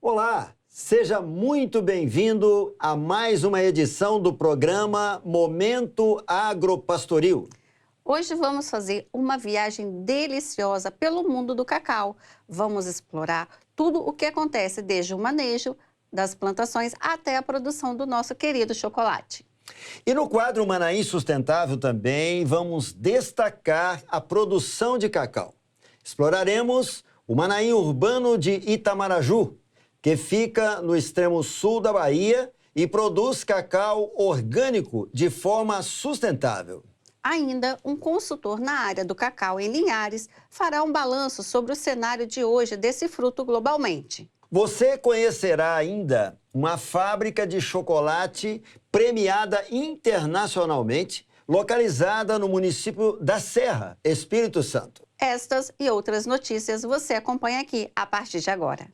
Olá, seja muito bem-vindo a mais uma edição do programa Momento Agropastoril. Hoje vamos fazer uma viagem deliciosa pelo mundo do cacau. Vamos explorar tudo o que acontece desde o manejo das plantações até a produção do nosso querido chocolate. E no quadro Manaim Sustentável também vamos destacar a produção de cacau. Exploraremos o Manaim Urbano de Itamaraju, que fica no extremo sul da Bahia e produz cacau orgânico de forma sustentável. Ainda, um consultor na área do cacau em Linhares fará um balanço sobre o cenário de hoje desse fruto globalmente. Você conhecerá ainda uma fábrica de chocolate premiada internacionalmente, localizada no município da Serra, Espírito Santo. Estas e outras notícias você acompanha aqui a partir de agora.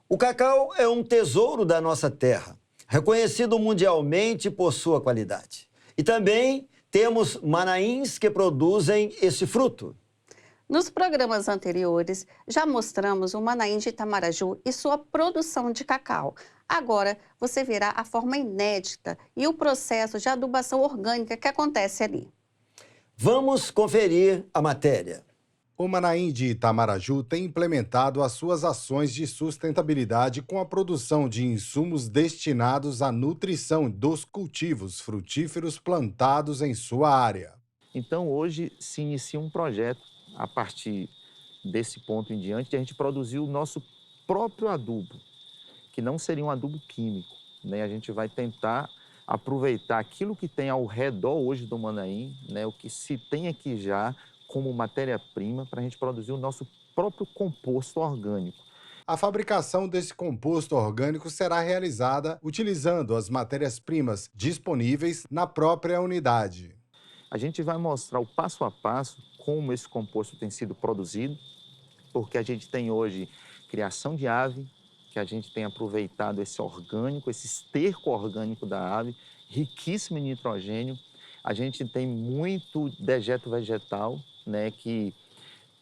O cacau é um tesouro da nossa terra, reconhecido mundialmente por sua qualidade. E também temos manaíns que produzem esse fruto. Nos programas anteriores, já mostramos o Manaim de Itamaraju e sua produção de cacau. Agora, você verá a forma inédita e o processo de adubação orgânica que acontece ali. Vamos conferir a matéria. O Manaim de Itamaraju tem implementado as suas ações de sustentabilidade com a produção de insumos destinados à nutrição dos cultivos frutíferos plantados em sua área. Então, hoje se inicia um projeto, a partir desse ponto em diante, de a gente produzir o nosso próprio adubo, que não seria um adubo químico, né? A gente vai tentar aproveitar aquilo que tem ao redor hoje do Manaim, né? O que se tem aqui já como matéria-prima para a gente produzir o nosso próprio composto orgânico. A fabricação desse composto orgânico será realizada utilizando as matérias-primas disponíveis na própria unidade. A gente vai mostrar o passo a passo como esse composto tem sido produzido, porque a gente tem hoje criação de ave, que a gente tem aproveitado esse orgânico, esse esterco orgânico da ave, riquíssimo em nitrogênio. A gente tem muito dejeto vegetal, né, que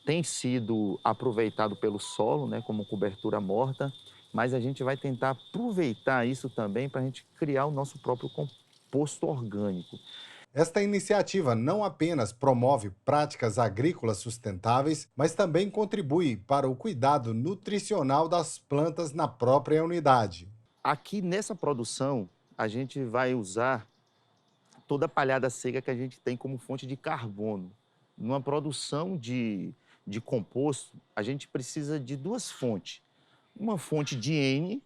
tem sido aproveitado pelo solo, né, como cobertura morta, mas a gente vai tentar aproveitar isso também para a gente criar o nosso próprio composto orgânico. Esta iniciativa não apenas promove práticas agrícolas sustentáveis, mas também contribui para o cuidado nutricional das plantas na própria unidade. Aqui nessa produção, a gente vai usar toda a palhada seca que a gente tem como fonte de carbono. Numa produção de composto, a gente precisa de duas fontes. Uma fonte de N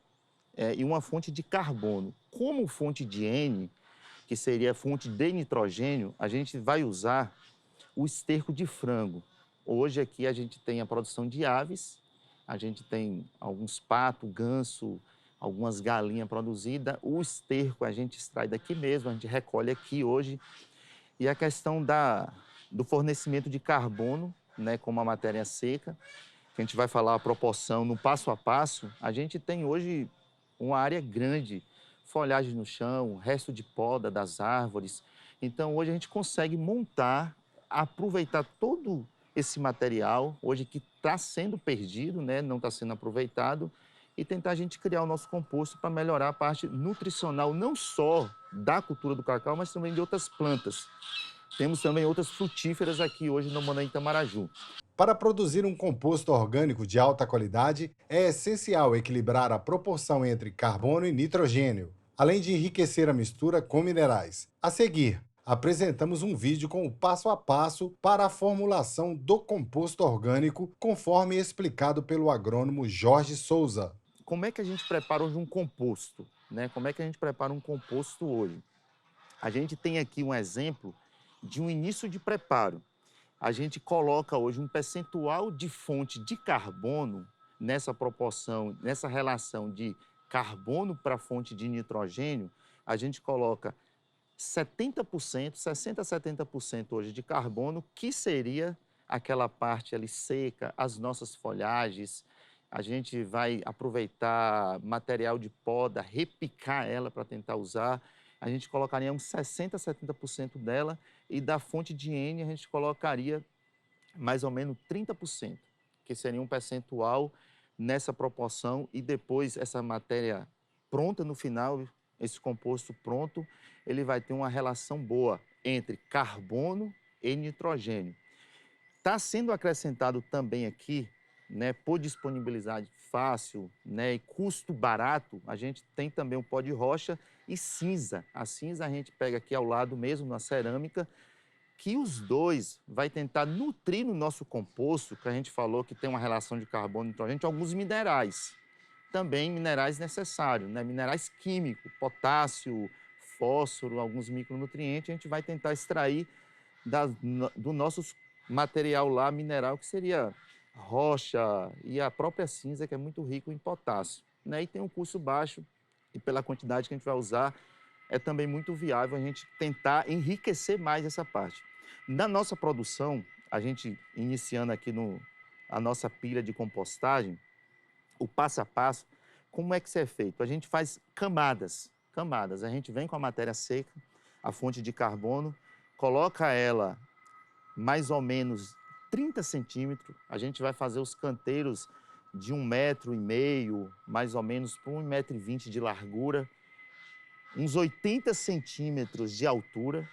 e uma fonte de carbono. Como fonte de N, que seria a fonte de nitrogênio, a gente vai usar o esterco de frango. Hoje aqui a gente tem a produção de aves, a gente tem alguns patos, ganso, algumas galinhas produzidas. O esterco a gente extrai daqui mesmo, a gente recolhe aqui hoje. E a questão do fornecimento de carbono, né, como a matéria seca, que a gente vai falar a proporção no passo a passo, a gente tem hoje uma área grande, folhagem no chão, resto de poda das árvores. Então, hoje a gente consegue montar, aproveitar todo esse material, hoje que está sendo perdido, né, não está sendo aproveitado, e tentar a gente criar o nosso composto para melhorar a parte nutricional, não só da cultura do cacau, mas também de outras plantas. Temos também outras frutíferas aqui hoje no Manaim Itamaraju. Para produzir um composto orgânico de alta qualidade, é essencial equilibrar a proporção entre carbono e nitrogênio, além de enriquecer a mistura com minerais. A seguir, apresentamos um vídeo com o passo a passo para a formulação do composto orgânico, conforme explicado pelo agrônomo Jorge Souza. Como é que a gente prepara hoje um composto, né? Como é que a gente prepara um composto hoje? A gente tem aqui um exemplo de um início de preparo. A gente coloca hoje um percentual de fonte de carbono nessa proporção, nessa relação de carbono para fonte de nitrogênio, a gente coloca 70%, 60% a 70% hoje de carbono, que seria aquela parte ali seca, as nossas folhagens, a gente vai aproveitar material de poda, repicar ela para tentar usar. A gente colocaria uns 60% a 70% dela e da fonte de N a gente colocaria mais ou menos 30%, que seria um percentual nessa proporção e depois essa matéria pronta no final, esse composto pronto, ele vai ter uma relação boa entre carbono e nitrogênio. Está sendo acrescentado também aqui, né, por disponibilidade fácil, né, e custo barato, a gente tem também o pó de rocha e cinza. A cinza a gente pega aqui ao lado mesmo, na cerâmica, que os dois vai tentar nutrir no nosso composto, que a gente falou que tem uma relação de carbono e nitrogênio, alguns minerais. Também minerais necessários, né? Minerais químicos, potássio, fósforo, alguns micronutrientes, a gente vai tentar extrair do nosso material lá mineral, que seria rocha e a própria cinza, que é muito rico em potássio, né? E tem um custo baixo e pela quantidade que a gente vai usar, é também muito viável a gente tentar enriquecer mais essa parte. Na nossa produção, a gente iniciando aqui a nossa pilha de compostagem, o passo a passo, como é que isso é feito? A gente faz camadas. A gente vem com a matéria seca, a fonte de carbono, coloca ela mais ou menos 30 centímetros, a gente vai fazer os canteiros de 1,5 m, mais ou menos por 1,20 m de largura, uns 80 centímetros de altura,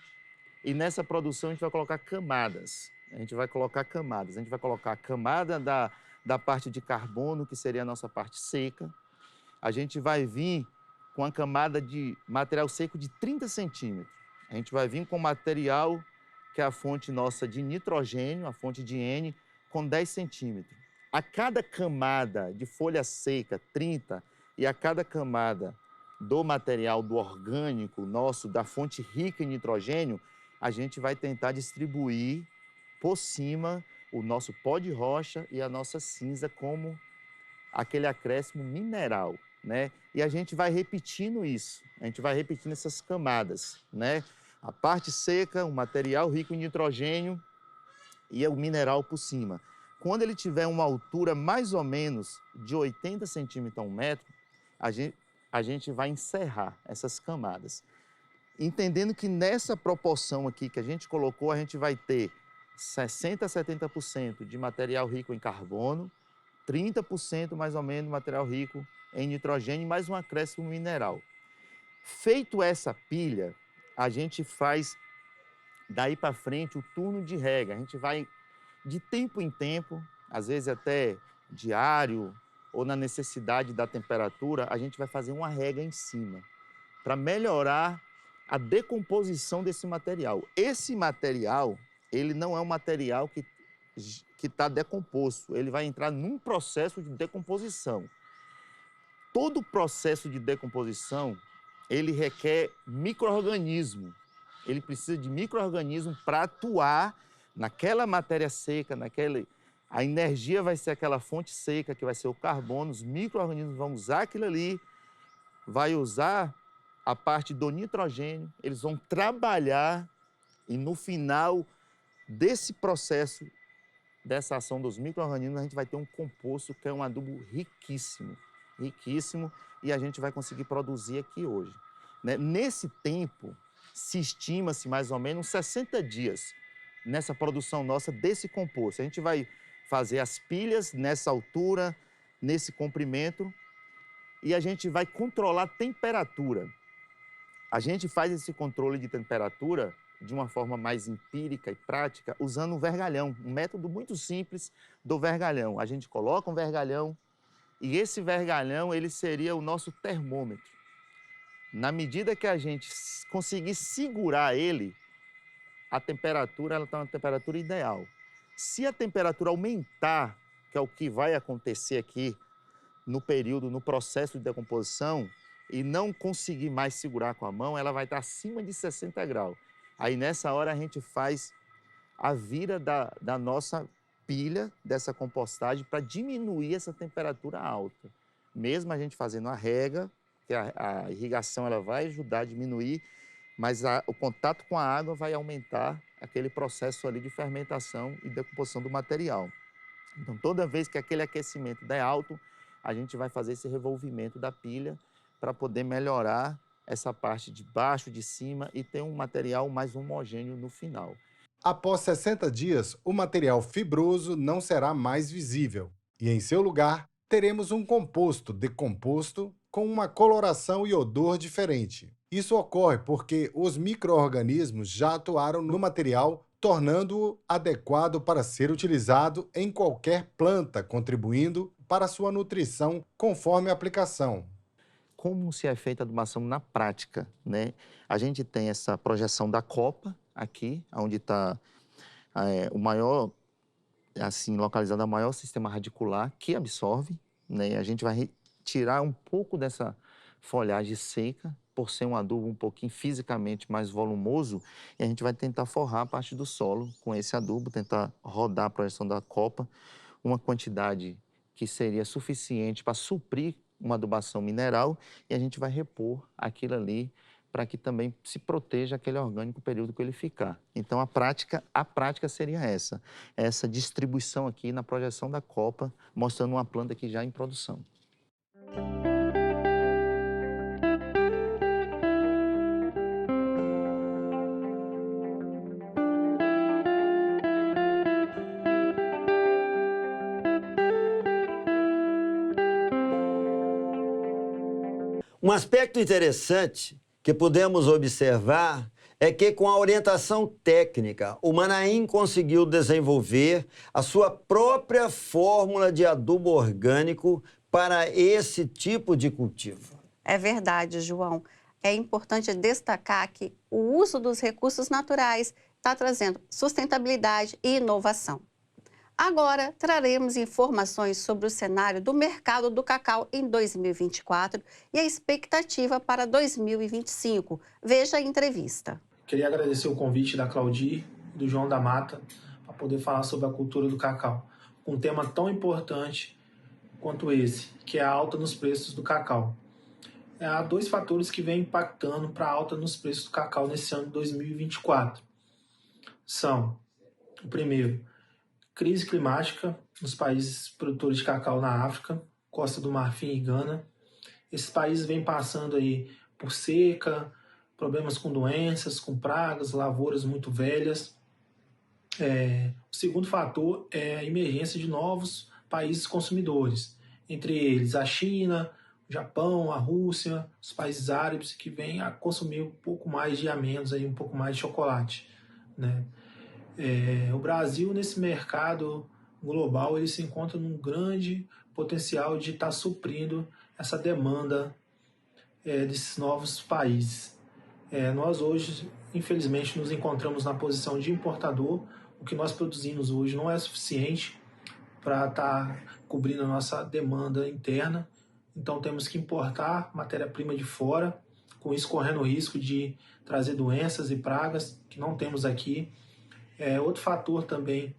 e nessa produção a gente vai colocar camadas. A gente vai colocar a camada da parte de carbono, que seria a nossa parte seca. A gente vai vir com a camada de material seco de 30 centímetros. A gente vai vir com material que é a fonte nossa de nitrogênio, a fonte de N, com 10 centímetros. A cada camada de folha seca, 30, e a cada camada do material do orgânico nosso, da fonte rica em nitrogênio, a gente vai tentar distribuir por cima o nosso pó de rocha e a nossa cinza como aquele acréscimo mineral, né? E a gente vai repetindo isso, a gente vai repetindo essas camadas, né? A parte seca, o material rico em nitrogênio e o mineral por cima. Quando ele tiver uma altura mais ou menos de 80 centímetros a 1 metro, a gente vai encerrar essas camadas. Entendendo que nessa proporção aqui que a gente colocou, a gente vai ter 60% a 70% de material rico em carbono, 30% mais ou menos de material rico em nitrogênio e mais um acréscimo mineral. Feito essa pilha, a gente faz daí para frente o turno de rega. A gente vai de tempo em tempo, às vezes até diário ou na necessidade da temperatura, a gente vai fazer uma rega em cima para melhorar a decomposição desse material. Esse material, ele não é um material que está decomposto, ele vai entrar num processo de decomposição. Todo processo de decomposição, ele requer micro-organismo. Ele precisa de micro-organismo para atuar naquela matéria seca, a energia vai ser aquela fonte seca, que vai ser o carbono, os micro-organismos vão usar aquilo ali, vai usar a parte do nitrogênio, eles vão trabalhar e no final desse processo, dessa ação dos micro-organismos, a gente vai ter um composto que é um adubo riquíssimo, e a gente vai conseguir produzir aqui hoje, né? Nesse tempo, se estima-se mais ou menos 60 dias nessa produção nossa desse composto. A gente vai fazer as pilhas nessa altura, nesse comprimento, e a gente vai controlar a temperatura. A gente faz esse controle de temperatura de uma forma mais empírica e prática, usando um vergalhão, um método muito simples do vergalhão. A gente coloca um vergalhão e esse vergalhão, ele seria o nosso termômetro. Na medida que a gente conseguir segurar ele, a temperatura, ela está na temperatura ideal. Se a temperatura aumentar, que é o que vai acontecer aqui no período, no processo de decomposição, e não conseguir mais segurar com a mão, ela vai estar acima de 60 graus. Aí, nessa hora, a gente faz a vira da nossa pilha, dessa compostagem, para diminuir essa temperatura alta. Mesmo a gente fazendo a rega, que a irrigação ela vai ajudar a diminuir, mas o contato com a água vai aumentar aquele processo ali de fermentação e decomposição do material. Então, toda vez que aquele aquecimento der alto, a gente vai fazer esse revolvimento da pilha para poder melhorar essa parte de baixo, de cima e ter um material mais homogêneo no final. Após 60 dias, o material fibroso não será mais visível e, em seu lugar, teremos um composto decomposto com uma coloração e odor diferente. Isso ocorre porque os micro-organismos já atuaram no material, tornando-o adequado para ser utilizado em qualquer planta, contribuindo para sua nutrição conforme a aplicação. Como se é feita a adubação na prática, né? A gente tem essa projeção da copa aqui, onde está o maior, assim, localizado o maior sistema radicular que absorve, né? A gente vai tirar um pouco dessa folhagem seca, por ser um adubo um pouquinho fisicamente mais volumoso, e a gente vai tentar forrar a parte do solo com esse adubo, tentar rodar a projeção da copa, uma quantidade que seria suficiente para suprir uma adubação mineral, e a gente vai repor aquilo ali para que também se proteja aquele orgânico o período que ele ficar. Então, a prática seria essa distribuição aqui na projeção da copa, mostrando uma planta aqui já em produção. Um aspecto interessante que podemos observar é que, com a orientação técnica, o Manaim conseguiu desenvolver a sua própria fórmula de adubo orgânico para esse tipo de cultivo. É verdade, João. É importante destacar que o uso dos recursos naturais está trazendo sustentabilidade e inovação. Agora, traremos informações sobre o cenário do mercado do cacau em 2024 e a expectativa para 2025. Veja a entrevista. Queria agradecer o convite da Claudir e do João da Mata para poder falar sobre a cultura do cacau, um tema tão importante quanto esse, que é a alta nos preços do cacau. Há dois fatores que vêm impactando para a alta nos preços do cacau nesse ano de 2024. São, o primeiro, crise climática nos países produtores de cacau na África, Costa do Marfim e Gana. Esses países vêm passando aí por seca, problemas com doenças, com pragas, lavouras muito velhas. O segundo fator é a emergência de novos países consumidores, entre eles a China, o Japão, a Rússia, os países árabes, que vêm a consumir um pouco mais de amendoins, aí, um pouco mais de chocolate, né? O Brasil, nesse mercado global, ele se encontra num grande potencial de estar suprindo essa demanda desses novos países. Nós hoje, infelizmente, nos encontramos na posição de importador. O que nós produzimos hoje não é suficiente para estar cobrindo a nossa demanda interna. Então temos que importar matéria-prima de fora, com isso correndo o risco de trazer doenças e pragas que não temos aqui. Outro fator também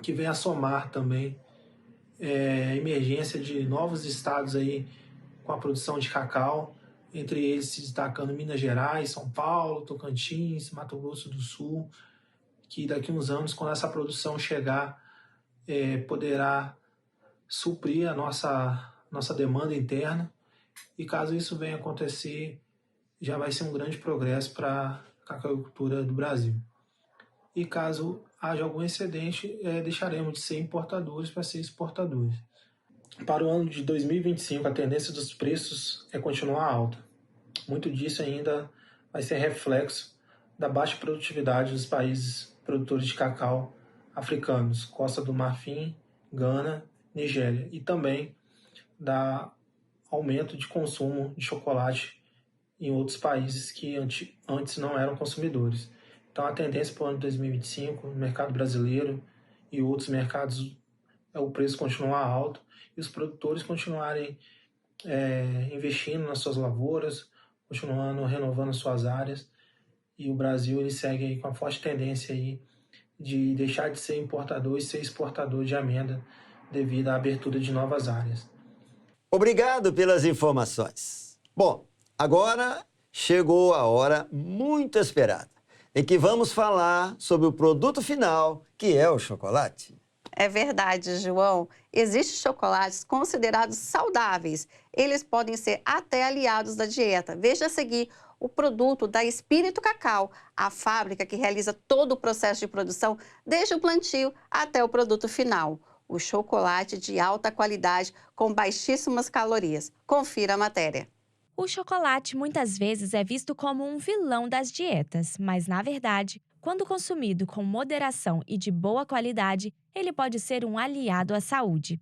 que vem a somar também a emergência de novos estados aí com a produção de cacau, entre eles se destacando Minas Gerais, São Paulo, Tocantins, Mato Grosso do Sul, que daqui a uns anos, quando essa produção chegar, poderá suprir a nossa demanda interna, e caso isso venha acontecer, já vai ser um grande progresso para a cacauicultura do Brasil. E caso haja algum excedente, deixaremos de ser importadores para ser exportadores. Para o ano de 2025, a tendência dos preços é continuar alta. Muito disso ainda vai ser reflexo da baixa produtividade dos países produtores de cacau africanos, Costa do Marfim, Gana, Nigéria, e também da aumento de consumo de chocolate em outros países que antes não eram consumidores. Então, a tendência para o ano de 2025, no mercado brasileiro e outros mercados, é o preço continuar alto e os produtores continuarem investindo nas suas lavouras, continuando renovando suas áreas. E o Brasil ele segue aí com a forte tendência aí de deixar de ser importador e ser exportador de amêndoa devido à abertura de novas áreas. Obrigado pelas informações. Bom, agora chegou a hora muito esperada, em que vamos falar sobre o produto final, que é o chocolate. É verdade, João. Existem chocolates considerados saudáveis. Eles podem ser até aliados da dieta. Veja a seguir o produto da Espírito Cacau, a fábrica que realiza todo o processo de produção, desde o plantio até o produto final. O chocolate de alta qualidade com baixíssimas calorias. Confira a matéria. O chocolate muitas vezes é visto como um vilão das dietas, mas na verdade, quando consumido com moderação e de boa qualidade, ele pode ser um aliado à saúde.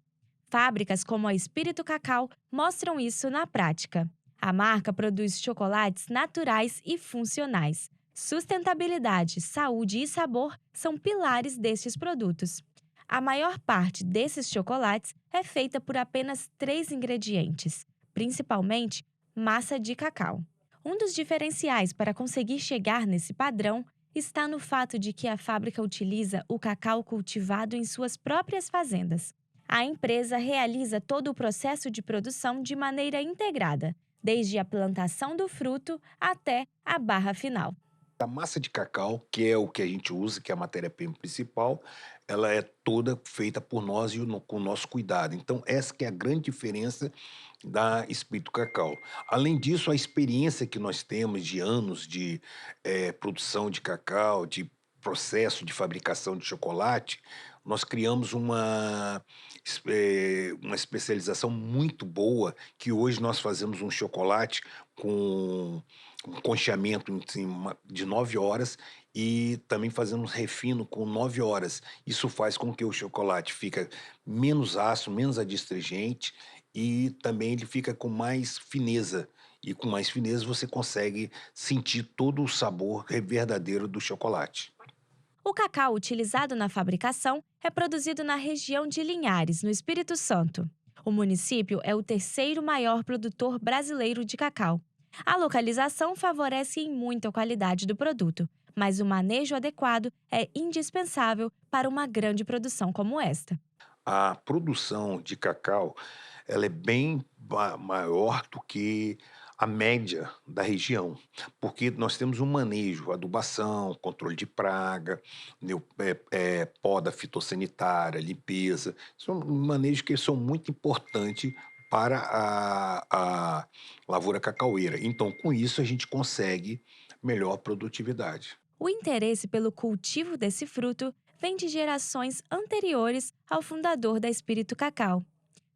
Fábricas como a Espírito Cacau mostram isso na prática. A marca produz chocolates naturais e funcionais. Sustentabilidade, saúde e sabor são pilares destes produtos. A maior parte desses chocolates é feita por apenas 3 ingredientes, principalmente massa de cacau. Um dos diferenciais para conseguir chegar nesse padrão está no fato de que a fábrica utiliza o cacau cultivado em suas próprias fazendas. A empresa realiza todo o processo de produção de maneira integrada, desde a plantação do fruto até a barra final. A massa de cacau, que é o que a gente usa, que é a matéria-prima principal, ela é toda feita por nós e com o nosso cuidado. Então, essa que é a grande diferença da Espírito Cacau. Além disso, a experiência que nós temos de anos de produção de cacau, de processo de fabricação de chocolate, nós criamos uma especialização muito boa, que hoje nós fazemos um chocolate com um conchamento em cima de 9 horas e também fazemos refino com 9 horas. Isso faz com que o chocolate fique menos ácido, menos adstringente e também ele fica com mais fineza. E com mais fineza você consegue sentir todo o sabor verdadeiro do chocolate. O cacau utilizado na fabricação é produzido na região de Linhares, no Espírito Santo. O município é o 3º maior produtor brasileiro de cacau. A localização favorece em muito a qualidade do produto, mas o manejo adequado é indispensável para uma grande produção como esta. A produção de cacau ela é bem maior do que a média da região, porque nós temos um manejo, adubação, controle de praga, poda fitossanitária, limpeza. São manejos que são muito importantes para a lavoura cacaueira. Então, com isso, a gente consegue melhor produtividade. O interesse pelo cultivo desse fruto vem de gerações anteriores ao fundador da Espírito Cacau,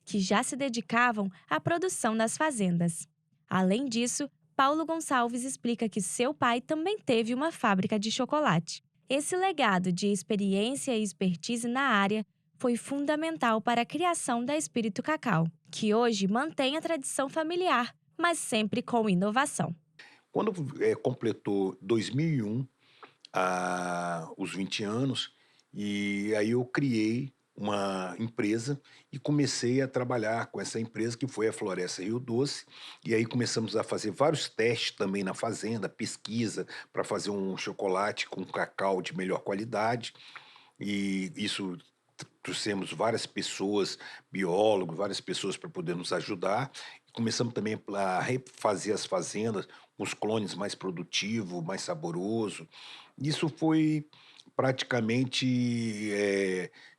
que já se dedicavam à produção nas fazendas. Além disso, Paulo Gonçalves explica que seu pai também teve uma fábrica de chocolate. Esse legado de experiência e expertise na área foi fundamental para a criação da Espírito Cacau, que hoje mantém a tradição familiar, mas sempre com inovação. Quando completou 2001, os 20 anos, e aí eu criei uma empresa e comecei a trabalhar com essa empresa que foi a Floresta Rio Doce, e aí começamos a fazer vários testes também na fazenda, pesquisa para fazer um chocolate com cacau de melhor qualidade, e isso trouxemos várias pessoas, biólogos, várias pessoas para poder nos ajudar. Começamos também a refazer as fazendas com os clones mais produtivos, mais saboroso. Isso foi praticamente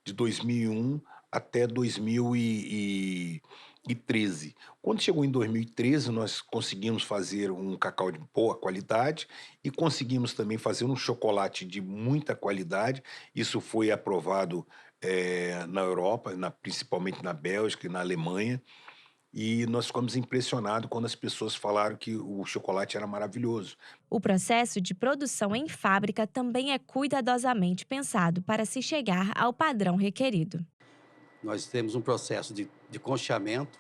de 2001 até 2013. Quando chegou em 2013, nós conseguimos fazer um cacau de boa qualidade e conseguimos também fazer um chocolate de muita qualidade. Isso foi aprovado na Europa, principalmente na Bélgica e na Alemanha. E nós ficamos impressionados quando as pessoas falaram que o chocolate era maravilhoso. O processo de produção em fábrica também é cuidadosamente pensado para se chegar ao padrão requerido. Nós temos um processo de conchamento,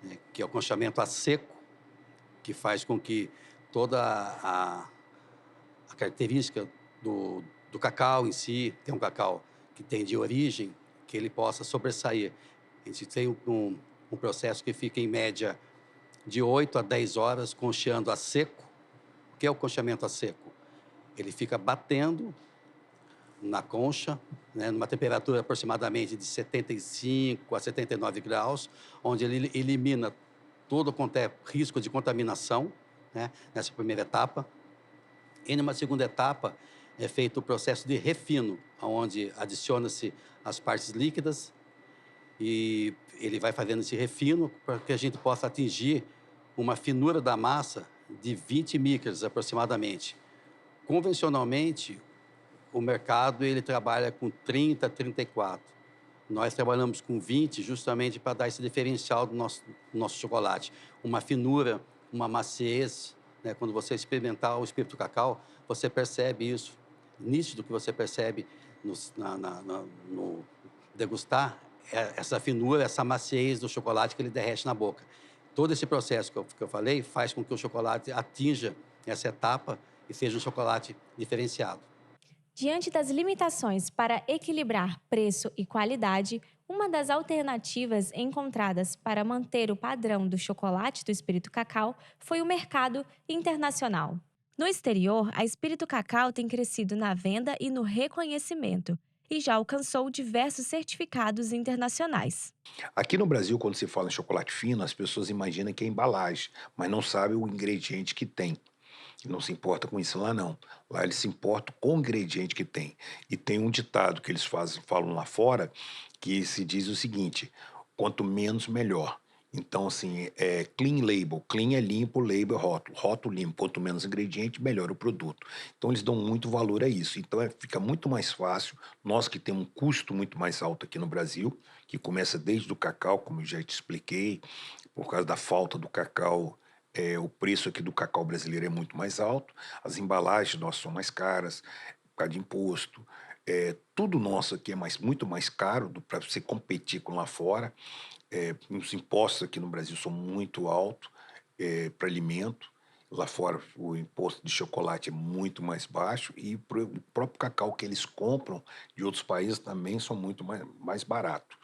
né, que é o conchamento a seco, que faz com que toda a característica do cacau em si, tem um cacau que tem de origem, que ele possa sobressair. A gente tem um processo que fica, em média, de 8 a 10 horas conchando a seco. O que é o conchamento a seco? Ele fica batendo na concha, né, numa temperatura aproximadamente de 75 a 79 graus, onde ele elimina todo quanto é risco de contaminação, né, nessa primeira etapa. E numa segunda etapa, é feito o processo de refino, onde adiciona-se as partes líquidas e ele vai fazendo esse refino para que a gente possa atingir uma finura da massa de 20 micras aproximadamente. Convencionalmente, o mercado ele trabalha com 30, 34. Nós trabalhamos com 20 justamente para dar esse diferencial do nosso chocolate. Uma finura, uma maciez, né? Quando você experimentar o espírito cacau, você percebe isso. Nítido que você percebe no degustar essa finura, essa maciez do chocolate que ele derrete na boca. Todo esse processo que eu falei faz com que o chocolate atinja essa etapa e seja um chocolate diferenciado. Diante das limitações para equilibrar preço e qualidade, uma das alternativas encontradas para manter o padrão do chocolate do Espírito Cacau foi o mercado internacional. No exterior, a Espírito Cacau tem crescido na venda e no reconhecimento e já alcançou diversos certificados internacionais. Aqui no Brasil, quando se fala em chocolate fino, as pessoas imaginam que é embalagem, mas não sabem o ingrediente que tem. Não se importa com isso lá, não. Lá eles se importam com o ingrediente que tem. E tem um ditado que eles falam lá fora, que se diz o seguinte: quanto menos, melhor. Então, assim, é clean label. Clean é limpo, label é rótulo. Rótulo limpo. Quanto menos ingrediente, melhor o produto. Então, eles dão muito valor a isso. Então, fica muito mais fácil. Nós que temos um custo muito mais alto aqui no Brasil, que começa desde o cacau, como eu já te expliquei, por causa da falta do cacau, o preço aqui do cacau brasileiro é muito mais alto. As embalagens nossas são mais caras, por causa de imposto. Tudo nosso aqui é muito mais caro para você competir com lá fora. Os impostos aqui no Brasil são muito altos para alimento. Lá fora o imposto de chocolate é muito mais baixo e o próprio cacau que eles compram de outros países também são muito mais barato.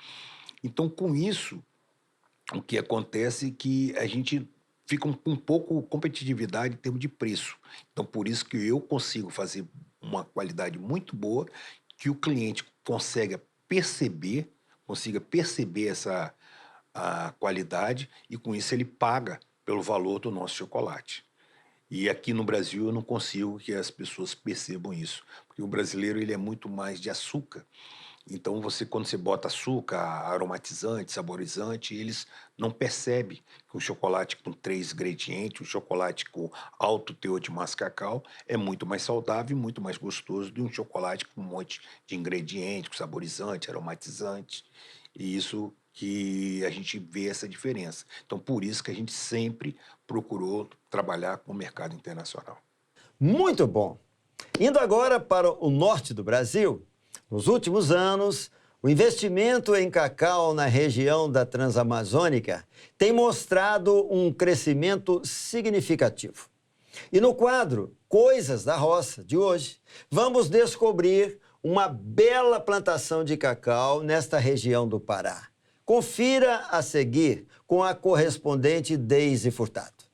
Então, com isso, o que acontece é que a gente fica com um pouco competitividade em termos de preço. Então, por isso que eu consigo fazer uma qualidade muito boa, que o cliente consiga perceber a qualidade e com isso ele paga pelo valor do nosso chocolate. E aqui no Brasil eu não consigo que as pessoas percebam isso, porque o brasileiro ele é muito mais de açúcar. Então, quando você bota açúcar, aromatizante, saborizante, eles não percebem que um chocolate com 3 ingredientes, um chocolate com alto teor de massa cacau, é muito mais saudável e muito mais gostoso do que um chocolate com um monte de ingredientes, com saborizante, aromatizante. E isso que a gente vê essa diferença. Então, por isso que a gente sempre procurou trabalhar com o mercado internacional. Muito bom! Indo agora para o norte do Brasil, nos últimos anos, o investimento em cacau na região da Transamazônica tem mostrado um crescimento significativo. E no quadro Coisas da Roça de hoje, vamos descobrir uma bela plantação de cacau nesta região do Pará. Confira a seguir com a correspondente Deise Furtado.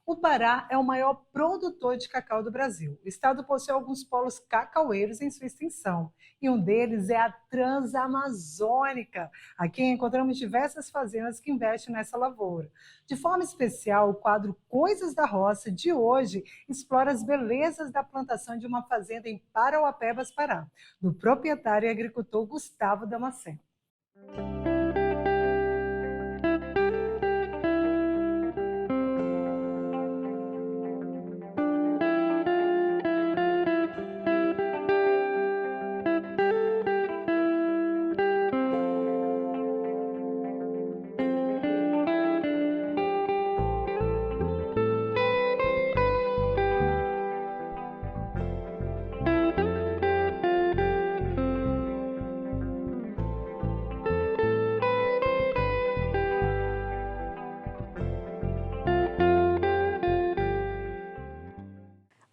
O Pará é o maior produtor de cacau do Brasil. O estado possui alguns polos cacaueiros em sua extensão, e um deles é a Transamazônica. Aqui encontramos diversas fazendas que investem nessa lavoura. De forma especial, o quadro Coisas da Roça de hoje explora as belezas da plantação de uma fazenda em Parauapebas, Pará, do proprietário e agricultor Gustavo Damasceno.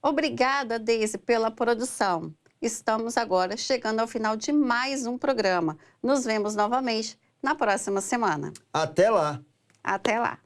Obrigada, Deise, pela produção. Estamos agora chegando ao final de mais um programa. Nos vemos novamente na próxima semana. Até lá! Até lá!